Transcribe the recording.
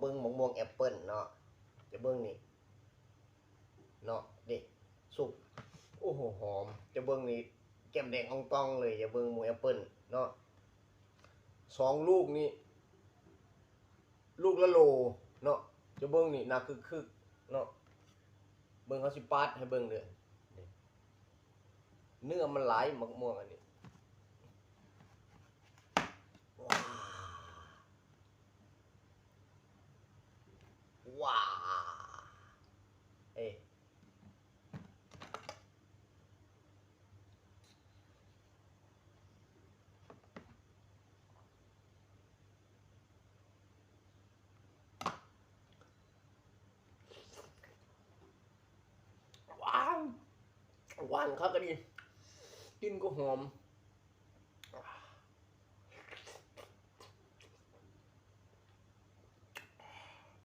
บิ้งมะม่วงแอปเปิ้ลเนาะจะเบิ้งนี่เนาะเด็กสุกโอ้โหหอมจะเบิ้งนี่แก้มแดงอ่องตองเลยจะเบิ้งมะม่วงแอปเปิ้ลเนาะ2 ลูกนี่ลูกละโลเนาะจะเบิ้งนี่นาคึกเนาะเบิ้งเขาสิปาดให้เบิ้งเลยเนื้อมันหลายมะม่วงอันนี้ว้าเอ้หวานครับกันดิกินก็หอม